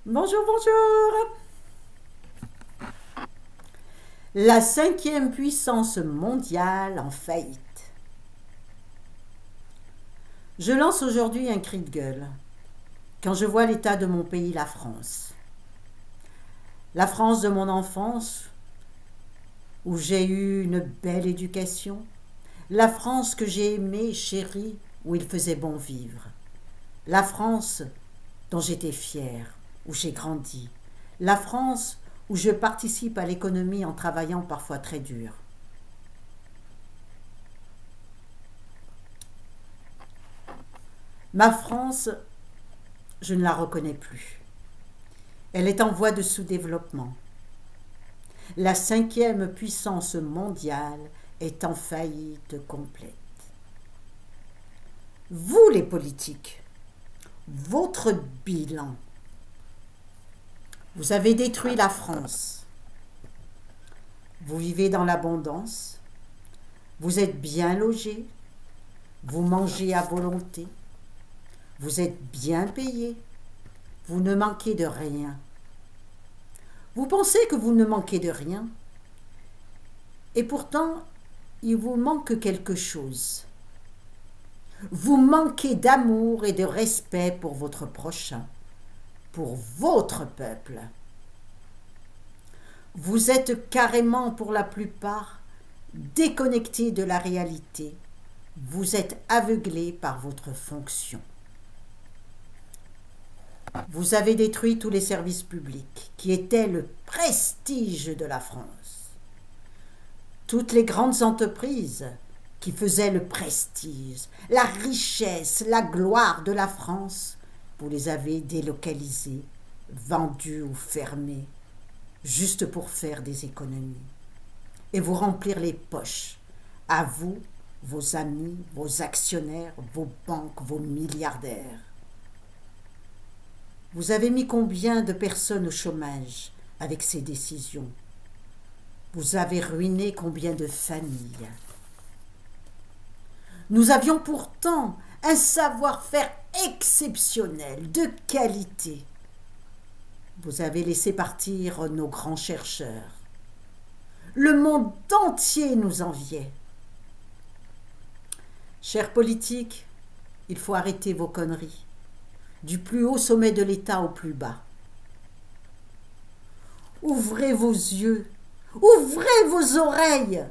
Bonjour, bonjour. La cinquième puissance mondiale en faillite. Je lance aujourd'hui un cri de gueule quand je vois l'état de mon pays, la France. La France de mon enfance, où j'ai eu une belle éducation. La France que j'ai aimée, chérie, où il faisait bon vivre. La France dont j'étais fière, où j'ai grandi. La France où je participe à l'économie en travaillant parfois très dur. Ma France, je ne la reconnais plus. Elle est en voie de sous-développement. La cinquième puissance mondiale est en faillite complète. Vous, les politiques, votre bilan. Vous avez détruit la France. Vous vivez dans l'abondance. Vous êtes bien logés. Vous mangez à volonté. Vous êtes bien payés. Vous ne manquez de rien. Vous pensez que vous ne manquez de rien. Et pourtant, il vous manque quelque chose. Vous manquez d'amour et de respect pour votre prochain, pour votre peuple. Vous êtes carrément, pour la plupart, déconnectés de la réalité. Vous êtes aveuglés par votre fonction. Vous avez détruit tous les services publics qui étaient le prestige de la France. Toutes les grandes entreprises qui faisaient le prestige, la richesse, la gloire de la France, vous les avez délocalisées, vendues ou fermées, juste pour faire des économies et vous remplir les poches, à vous, vos amis, vos actionnaires, vos banques, vos milliardaires. Vous avez mis combien de personnes au chômage avec ces décisions? Vous avez ruiné combien de familles? Nous avions pourtant un savoir-faire exceptionnel, de qualité. Vous avez laissé partir nos grands chercheurs. Le monde entier nous enviait. Chers politiques, il faut arrêter vos conneries, du plus haut sommet de l'État au plus bas. Ouvrez vos yeux, ouvrez vos oreilles.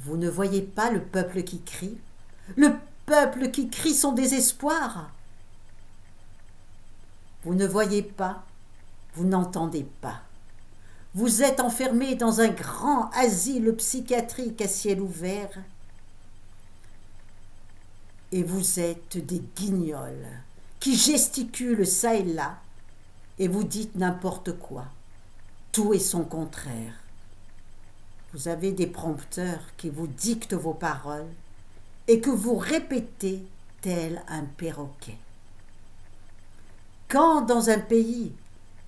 Vous ne voyez pas le peuple qui crie? Le peuple qui crie son désespoir? Vous ne voyez pas, vous n'entendez pas. Vous êtes enfermés dans un grand asile psychiatrique à ciel ouvert et vous êtes des guignols qui gesticulent çà et là et vous dites n'importe quoi. Tout est son contraire. Vous avez des prompteurs qui vous dictent vos paroles et que vous répétez tel un perroquet. Quand dans un pays,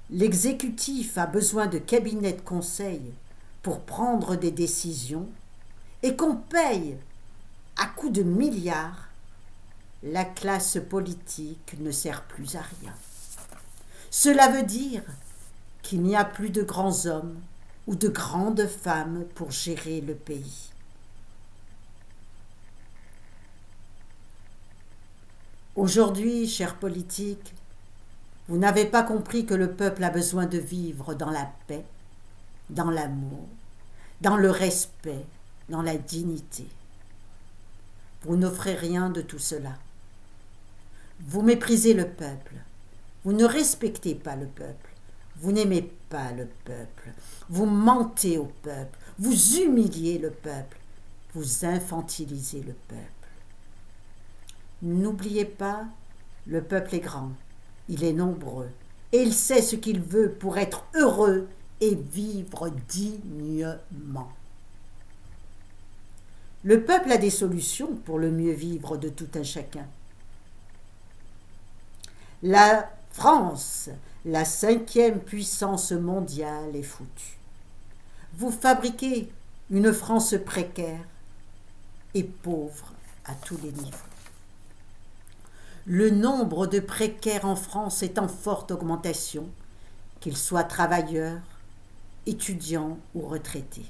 l'exécutif a besoin de cabinets de conseil pour prendre des décisions et qu'on paye à coups de milliards, la classe politique ne sert plus à rien. Cela veut dire qu'il n'y a plus de grands hommes ou de grandes femmes pour gérer le pays. Aujourd'hui, chers politiques, vous n'avez pas compris que le peuple a besoin de vivre dans la paix, dans l'amour, dans le respect, dans la dignité. Vous n'offrez rien de tout cela. Vous méprisez le peuple. Vous ne respectez pas le peuple. Vous n'aimez pas le peuple. Vous mentez au peuple. Vous humiliez le peuple. Vous infantilisez le peuple. N'oubliez pas, le peuple est grand. Il est nombreux. Et il sait ce qu'il veut pour être heureux et vivre dignement. Le peuple a des solutions pour le mieux vivre de tout un chacun. La France, la cinquième puissance mondiale, est foutue. Vous fabriquez une France précaire et pauvre à tous les niveaux. Le nombre de précaires en France est en forte augmentation, qu'ils soient travailleurs, étudiants ou retraités.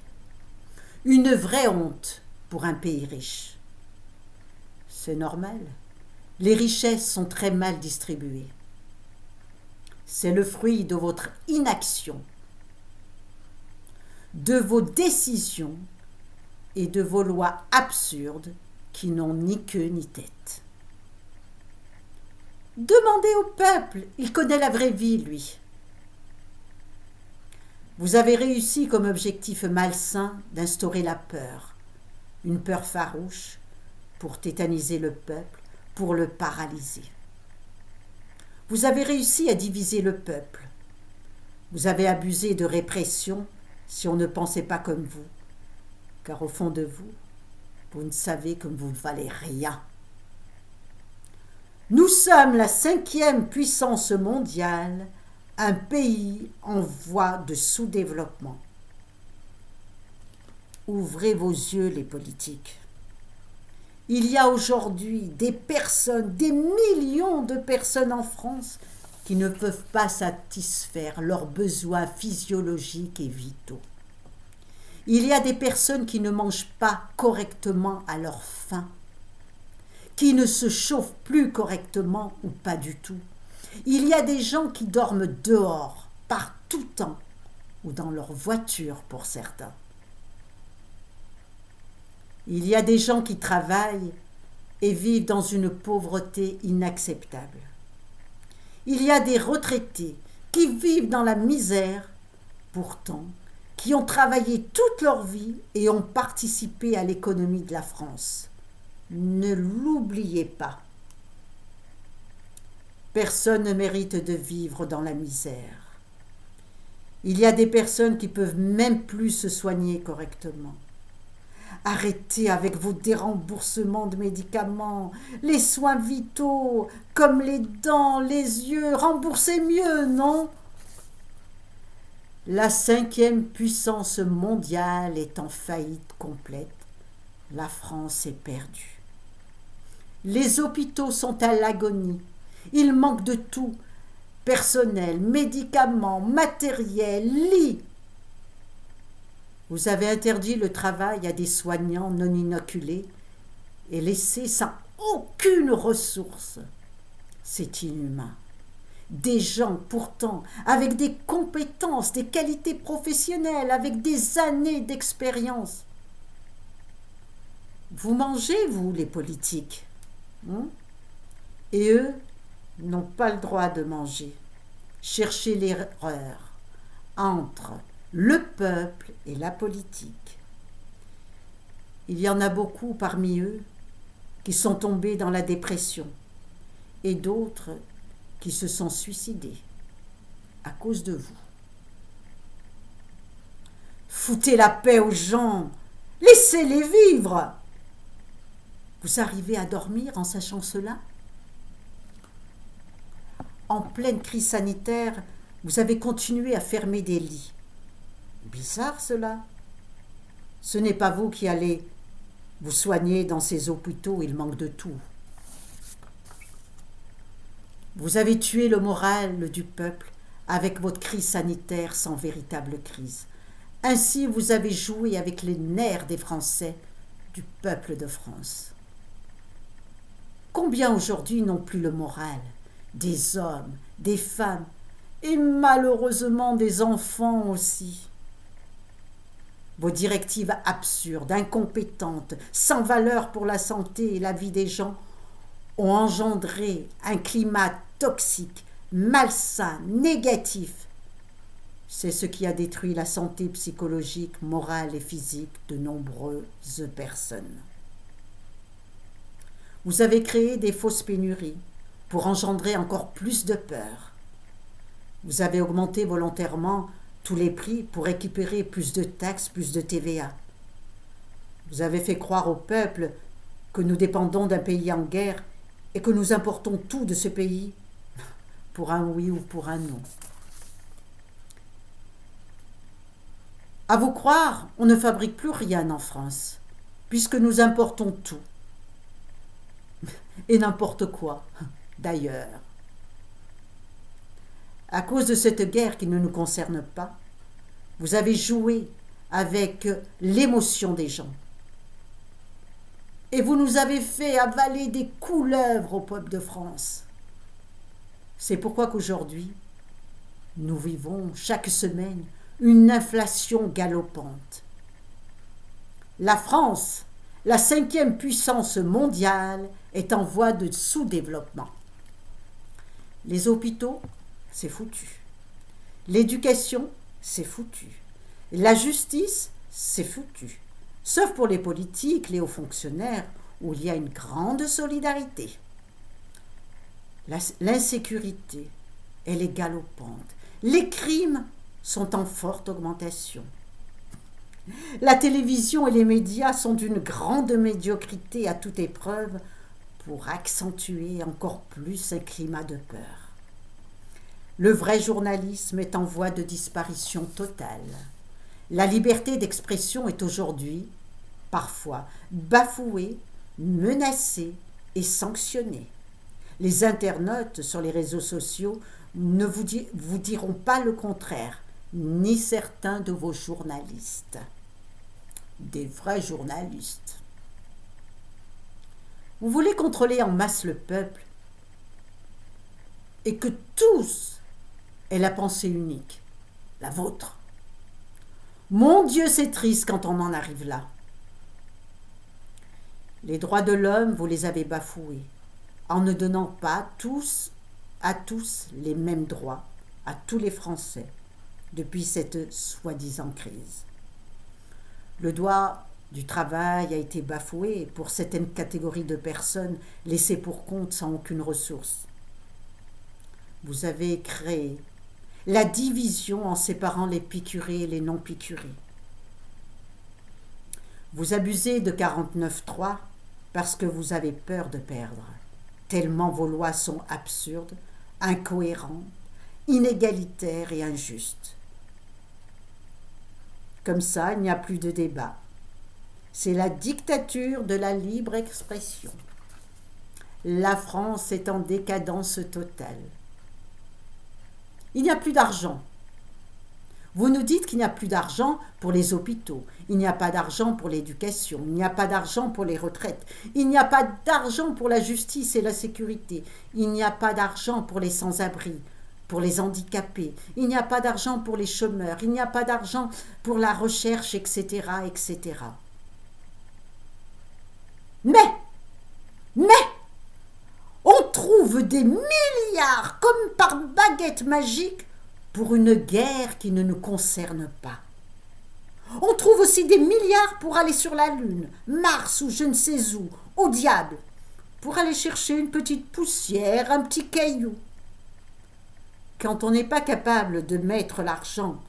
Une vraie honte pour un pays riche. C'est normal, les richesses sont très mal distribuées. C'est le fruit de votre inaction, de vos décisions et de vos lois absurdes qui n'ont ni queue ni tête. Demandez au peuple, il connaît la vraie vie, lui. Vous avez réussi comme objectif malsain d'instaurer la peur, une peur farouche pour tétaniser le peuple, pour le paralyser. Vous avez réussi à diviser le peuple. Vous avez abusé de répression si on ne pensait pas comme vous, car au fond de vous, vous ne savez que vous ne valez rien. Nous sommes la 5e puissance mondiale, un pays en voie de sous-développement. Ouvrez vos yeux, les politiques. Il y a aujourd'hui des personnes, des millions de personnes en France qui ne peuvent pas satisfaire leurs besoins physiologiques et vitaux. Il y a des personnes qui ne mangent pas correctement à leur faim, qui ne se chauffent plus correctement ou pas du tout. Il y a des gens qui dorment dehors, par tout temps, ou dans leur voiture pour certains. Il y a des gens qui travaillent et vivent dans une pauvreté inacceptable. Il y a des retraités qui vivent dans la misère, pourtant, qui ont travaillé toute leur vie et ont participé à l'économie de la France. Ne l'oubliez pas. Personne ne mérite de vivre dans la misère. Il y a des personnes qui peuvent même plus se soigner correctement. Arrêtez avec vos déremboursements de médicaments, les soins vitaux, comme les dents, les yeux, remboursez mieux, non? La 5e puissance mondiale est en faillite complète. La France est perdue. Les hôpitaux sont à l'agonie. Il manque de tout. Personnel, médicaments, matériel, lits. Vous avez interdit le travail à des soignants non inoculés et laissé sans aucune ressource. C'est inhumain. Des gens, pourtant, avec des compétences, des qualités professionnelles, avec des années d'expérience. Vous mangez, vous, les politiques, et eux n'ont pas le droit de manger. Cherchez l'erreur entre le peuple et la politique. Il y en a beaucoup parmi eux qui sont tombés dans la dépression et d'autres qui se sont suicidés à cause de vous. Foutez la paix aux gens, laissez-les vivre. Vous arrivez à dormir en sachant cela? En pleine crise sanitaire, vous avez continué à fermer des lits. Bizarre cela. Ce n'est pas vous qui allez vous soigner dans ces hôpitaux, il manque de tout. Vous avez tué le moral du peuple avec votre crise sanitaire sans véritable crise. Ainsi, vous avez joué avec les nerfs des Français, du peuple de France. Combien aujourd'hui n'ont plus le moral? Des hommes, des femmes et malheureusement des enfants aussi. Vos directives absurdes, incompétentes, sans valeur pour la santé et la vie des gens ont engendré un climat toxique, malsain, négatif. C'est ce qui a détruit la santé psychologique, morale et physique de nombreuses personnes. Vous avez créé des fausses pénuries pour engendrer encore plus de peur. Vous avez augmenté volontairement tous les prix pour récupérer plus de taxes, plus de TVA. Vous avez fait croire au peuple que nous dépendons d'un pays en guerre et que nous importons tout de ce pays pour un oui ou pour un non. À vous croire, on ne fabrique plus rien en France, puisque nous importons tout. Et n'importe quoi. d'ailleurs. À cause de cette guerre qui ne nous concerne pas, vous avez joué avec l'émotion des gens. Et vous nous avez fait avaler des couleuvres au peuple de France. C'est pourquoi qu'aujourd'hui, nous vivons chaque semaine une inflation galopante. La France, la 5e puissance mondiale, est en voie de sous-développement. Les hôpitaux, c'est foutu. L'éducation, c'est foutu. La justice, c'est foutu. Sauf pour les politiques, les hauts fonctionnaires, où il y a une grande solidarité. L'insécurité, elle est galopante. Les crimes sont en forte augmentation. La télévision et les médias sont d'une grande médiocrité à toute épreuve pour accentuer encore plus un climat de peur. Le vrai journalisme est en voie de disparition totale. La liberté d'expression est aujourd'hui, parfois, bafouée, menacée et sanctionnée. Les internautes sur les réseaux sociaux ne vous diront pas le contraire, ni certains de vos journalistes. Des vrais journalistes. Vous voulez contrôler en masse le peuple et que tous aient la pensée unique, la vôtre. Mon Dieu, c'est triste quand on en arrive là. Les droits de l'homme, vous les avez bafoués en ne donnant pas à tous les mêmes droits, à tous les Français, depuis cette soi-disant crise. Le droit du travail a été bafoué pour certaines catégories de personnes laissées pour compte sans aucune ressource. Vous avez créé la division en séparant les piqûrés et les non-piqûrés. Vous abusez de 49.3 parce que vous avez peur de perdre, tellement vos lois sont absurdes, incohérentes, inégalitaires et injustes. Comme ça, il n'y a plus de débat. C'est la dictature de la libre expression. La France est en décadence totale. Il n'y a plus d'argent. Vous nous dites qu'il n'y a plus d'argent pour les hôpitaux, il n'y a pas d'argent pour l'éducation, il n'y a pas d'argent pour les retraites, il n'y a pas d'argent pour la justice et la sécurité, il n'y a pas d'argent pour les sans-abri, pour les handicapés, il n'y a pas d'argent pour les chômeurs, il n'y a pas d'argent pour la recherche, etc., etc. Mais, on trouve des milliards comme par baguette magique pour une guerre qui ne nous concerne pas. On trouve aussi des milliards pour aller sur la Lune, Mars ou je ne sais où, au diable, pour aller chercher une petite poussière, un petit caillou. Quand on n'est pas capable de mettre l'argent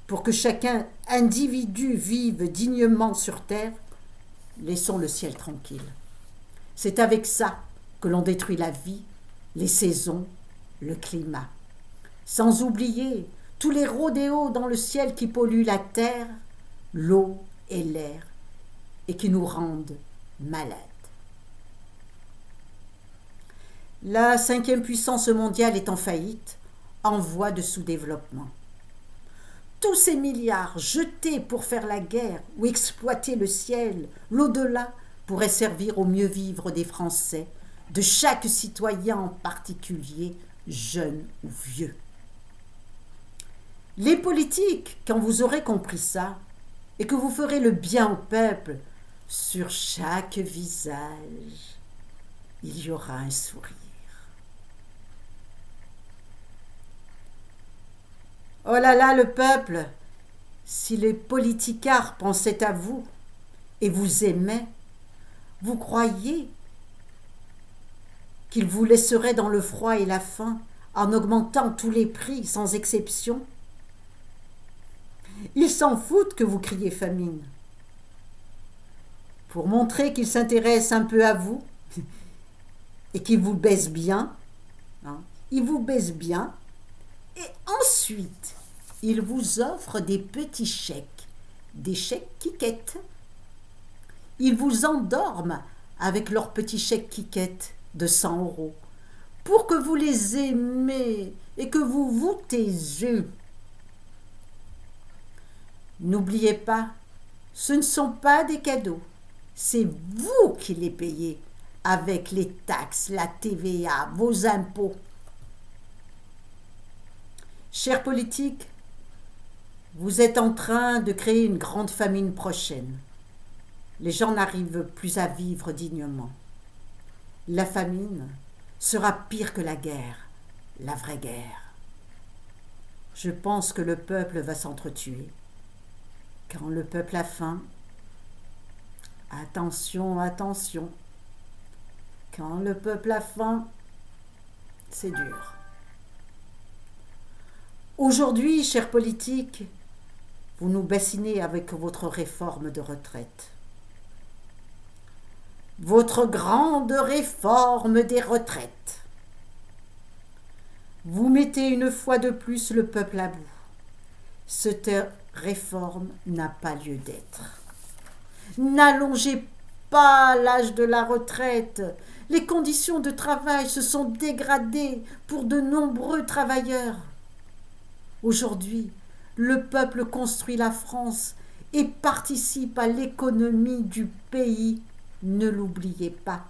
pour que chacun individu vive dignement sur Terre, laissons le ciel tranquille. C'est avec ça que l'on détruit la vie, les saisons, le climat. Sans oublier tous les rodéos dans le ciel qui polluent la terre, l'eau et l'air et qui nous rendent malades. La 5e puissance mondiale est en faillite, en voie de sous-développement. Tous ces milliards jetés pour faire la guerre ou exploiter le ciel, l'au-delà, pourraient servir au mieux vivre des Français, de chaque citoyen en particulier, jeune ou vieux. Les politiques, quand vous aurez compris ça, et que vous ferez le bien au peuple, sur chaque visage, il y aura un sourire. Oh là là, le peuple, si les politicards pensaient à vous et vous aimaient, vous croyez qu'ils vous laisseraient dans le froid et la faim en augmentant tous les prix sans exception? Ils s'en foutent que vous criez famine. Pour montrer qu'ils s'intéressent un peu à vous et qu'ils vous baissent bien, ils vous baissent bien, et ensuite, ils vous offrent des petits chèques, des chèques quiquettes. Ils vous endorment avec leurs petits chèques quiquettes de 100 € pour que vous les aimez et que vous vous taisez. N'oubliez pas, ce ne sont pas des cadeaux, c'est vous qui les payez avec les taxes, la TVA, vos impôts. Chers politiques, vous êtes en train de créer une grande famine prochaine. Les gens n'arrivent plus à vivre dignement. La famine sera pire que la guerre, la vraie guerre. Je pense que le peuple va s'entretuer. Quand le peuple a faim, attention, attention, quand le peuple a faim, c'est dur. Aujourd'hui, chers politiques, vous nous bassinez avec votre réforme de retraite. Votre grande réforme des retraites. Vous mettez une fois de plus le peuple à bout. Cette réforme n'a pas lieu d'être. N'allongez pas l'âge de la retraite. Les conditions de travail se sont dégradées pour de nombreux travailleurs. Aujourd'hui, le peuple construit la France et participe à l'économie du pays. Ne l'oubliez pas.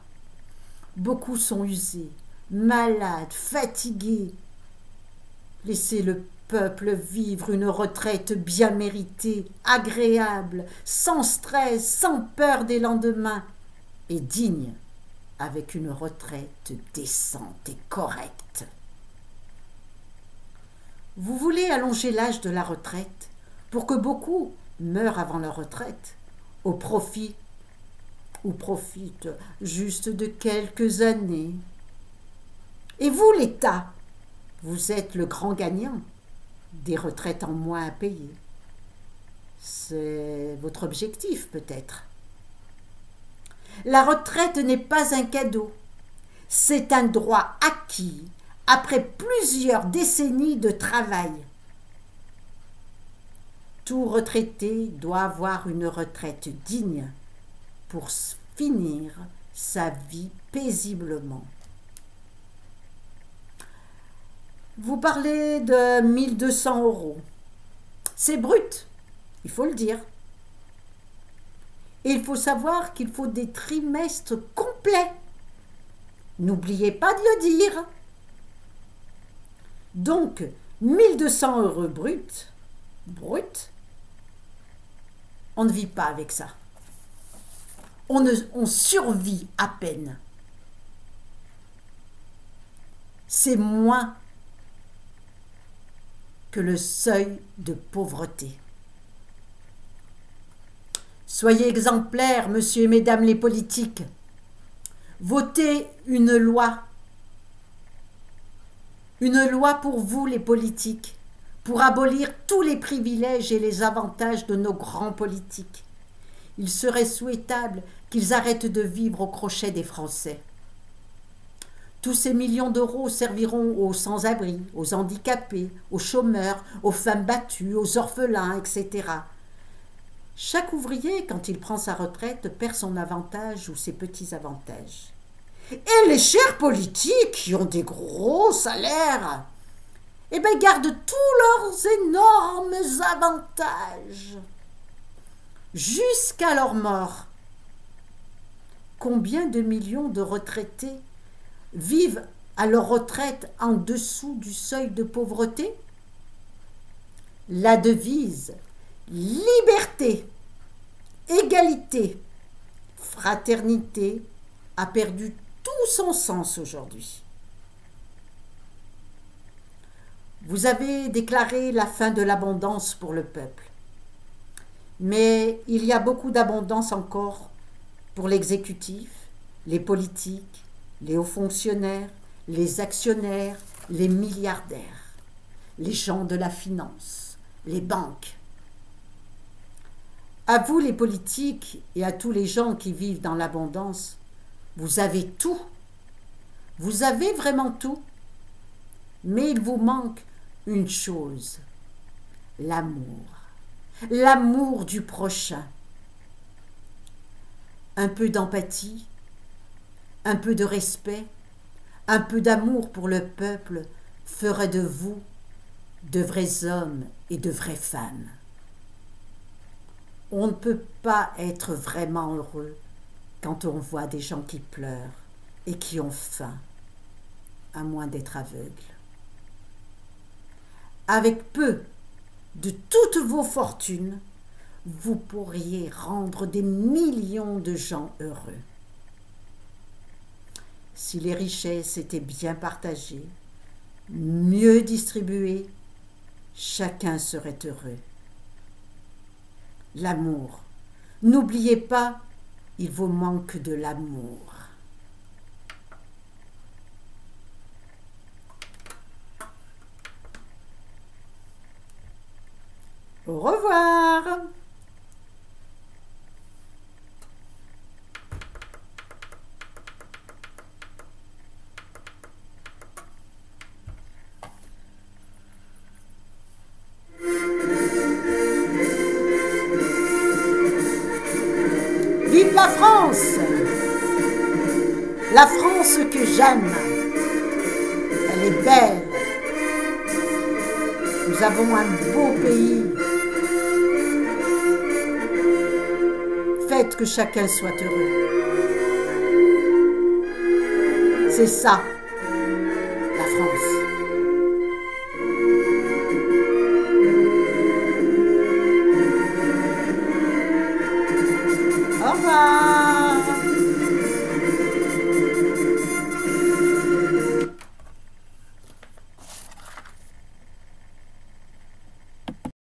Beaucoup sont usés, malades, fatigués. Laissez le peuple vivre une retraite bien méritée, agréable, sans stress, sans peur des lendemains, et digne, avec une retraite décente et correcte. Vous voulez allonger l'âge de la retraite pour que beaucoup meurent avant leur retraite, au profit ou profitent juste de quelques années. Et vous, l'État, vous êtes le grand gagnant, des retraites en moins à payer. C'est votre objectif, peut-être. La retraite n'est pas un cadeau, c'est un droit acquis après plusieurs décennies de travail. Tout retraité doit avoir une retraite digne pour finir sa vie paisiblement. Vous parlez de 1 200 €. C'est brut, il faut le dire. Et il faut savoir qu'il faut des trimestres complets. N'oubliez pas de le dire. Donc, 1 200 € brut, on ne vit pas avec ça. On survit à peine. C'est moins que le seuil de pauvreté. Soyez exemplaires, messieurs et mesdames les politiques. Votez une loi pour vous les politiques, pour abolir tous les privilèges et les avantages de nos grands politiques. Il serait souhaitable qu'ils arrêtent de vivre au crochet des Français. Tous ces millions d'euros serviront aux sans-abri, aux handicapés, aux chômeurs, aux femmes battues, aux orphelins, etc. Chaque ouvrier, quand il prend sa retraite, perd son avantage ou ses petits avantages. Et les chers politiques qui ont des gros salaires, gardent tous leurs énormes avantages jusqu'à leur mort. Combien de millions de retraités vivent à leur retraite en dessous du seuil de pauvreté? La devise liberté, égalité, fraternité a perdu tout son sens aujourd'hui. Vous avez déclaré la fin de l'abondance pour le peuple. Mais il y a beaucoup d'abondance encore pour l'exécutif, les politiques, les hauts fonctionnaires, les actionnaires, les milliardaires, les gens de la finance, les banques. À vous les politiques et à tous les gens qui vivent dans l'abondance, vous avez tout. Vous avez vraiment tout. Mais il vous manque une chose, l'amour. L'amour du prochain. Un peu d'empathie, un peu de respect, Un peu d'amour pour le peuple ferait de vous de vrais hommes et de vraies femmes. On ne peut pas être vraiment heureux quand on voit des gens qui pleurent et qui ont faim, à moins d'être aveugles. Avec peu de toutes vos fortunes, vous pourriez rendre des millions de gens heureux. Si les richesses étaient bien partagées, mieux distribuées, chacun serait heureux. L'amour. N'oubliez pas, il vous manque de l'amour. Au revoir. Vive la France! La France que j'aime. Elle est belle. Nous avons un beau pays. Faites que chacun soit heureux. C'est ça.